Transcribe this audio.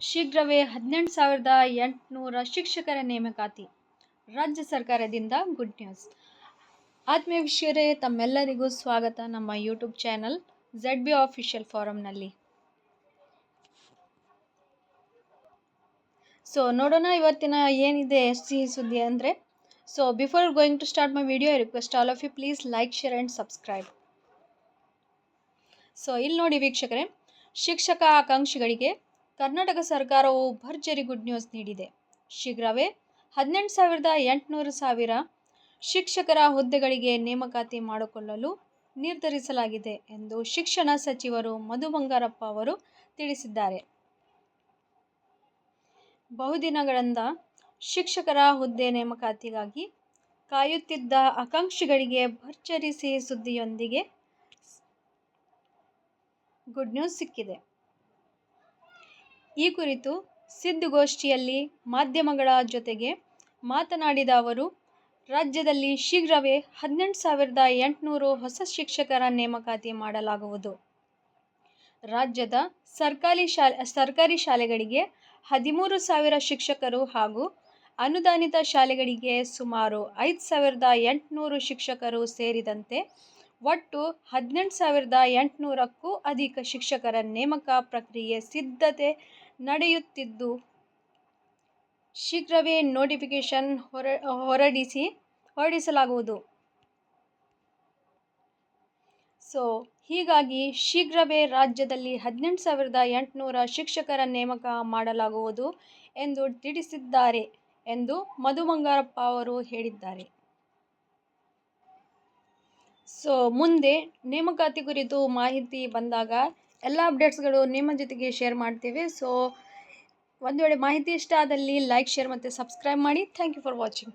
ಶೀಘ್ರವೇ 18,800 ಶಿಕ್ಷಕರ ನೇಮಕಾತಿ. ರಾಜ್ಯ ಸರ್ಕಾರದಿಂದ ಗುಡ್ ನ್ಯೂಸ್. ಆತ್ಮೀಯ ವೀಕ್ಷಕರೇ, ತಮ್ಮೆಲ್ಲರಿಗೂ ಸ್ವಾಗತ ನಮ್ಮ ಯೂಟ್ಯೂಬ್ ಚಾನಲ್ ZB ಆಫಿಷಿಯಲ್ ಫಾರಮ್ನಲ್ಲಿ. ನೋಡೋಣ ಇವತ್ತಿನ ಏನಿದೆ ಸಿಹಿ ಸುದ್ದಿ ಅಂದರೆ. Before going to start my video, I request all of you please like, share and subscribe. ಇಲ್ಲಿ ನೋಡಿ ವೀಕ್ಷಕರೇ, ಶಿಕ್ಷಕ ಆಕಾಂಕ್ಷಿಗಳಿಗೆ ಕರ್ನಾಟಕ ಸರ್ಕಾರವು ಭರ್ಜರಿ ಗುಡ್ ನ್ಯೂಸ್ ನೀಡಿದೆ. ಶೀಘ್ರವೇ 18,800 ಶಿಕ್ಷಕರ ಹುದ್ದೆಗಳಿಗೆ ನೇಮಕಾತಿ ಮಾಡಿಕೊಳ್ಳಲು ನಿರ್ಧರಿಸಲಾಗಿದೆ ಎಂದು ಶಿಕ್ಷಣ ಸಚಿವರು ಮಧು ಬಂಗಾರಪ್ಪ ಅವರು ತಿಳಿಸಿದ್ದಾರೆ. ಬಹುದಿನಗಳಿಂದ ಶಿಕ್ಷಕರ ಹುದ್ದೆ ನೇಮಕಾತಿಗಾಗಿ ಕಾಯುತ್ತಿದ್ದ ಆಕಾಂಕ್ಷಿಗಳಿಗೆ ಭರ್ಜರಿ ಸಿಹಿ ಸುದ್ದಿಯೊಂದಿಗೆ ಗುಡ್ ನ್ಯೂಸ್ ಸಿಕ್ಕಿದೆ. ಈ ಕುರಿತು ಸುದ್ದಿಗೋಷ್ಠಿಯಲ್ಲಿ ಮಾಧ್ಯಮಗಳ ಜೊತೆಗೆ ಮಾತನಾಡಿದ ಅವರು, ರಾಜ್ಯದಲ್ಲಿ ಶೀಘ್ರವೇ 18,800 ಹೊಸ ಶಿಕ್ಷಕರ ನೇಮಕಾತಿ ಮಾಡಲಾಗುವುದು. ರಾಜ್ಯದ ಸರ್ಕಾರಿ ಶಾಲೆಗಳಿಗೆ 13,000 ಶಿಕ್ಷಕರು ಹಾಗೂ ಅನುದಾನಿತ ಶಾಲೆಗಳಿಗೆ ಸುಮಾರು 5,800 ಶಿಕ್ಷಕರು ಸೇರಿದಂತೆ ಒಟ್ಟು 18,800ಕ್ಕೂ ಅಧಿಕ ಶಿಕ್ಷಕರ ನೇಮಕ ಪ್ರಕ್ರಿಯೆ ಸಿದ್ಧತೆ ನಡೆಯುತ್ತಿದ್ದು, ಶೀಘ್ರವೇ ನೋಟಿಫಿಕೇಶನ್ ಹೊರಡಿಸಲಾಗುವುದು. ಹೀಗಾಗಿ ಶೀಘ್ರವೇ ರಾಜ್ಯದಲ್ಲಿ 18,800 ಶಿಕ್ಷಕರ ನೇಮಕ ಮಾಡಲಾಗುವುದು ಎಂದು ತಿಳಿಸಿದ್ದಾರೆ ಎಂದು ಮಧು ಬಂಗಾರಪ್ಪ ಅವರು ಹೇಳಿದ್ದಾರೆ. ಮುಂದೆ ನೇಮಕಾತಿ ಕುರಿತು ಮಾಹಿತಿ ಬಂದಾಗ ಎಲ್ಲ ಅಪ್ಡೇಟ್ಸ್ಗಳು ನಿಮ್ಮ ಜೊತೆಗೆ ಶೇರ್ ಮಾಡ್ತೀವಿ. ಒಂದು ವೇಳೆ ಮಾಹಿತಿ ಇಷ್ಟ ಆದಲ್ಲಿ ಲೈಕ್, ಶೇರ್ ಮತ್ತು ಸಬ್ಸ್ಕ್ರೈಬ್ ಮಾಡಿ. Thank you for watching.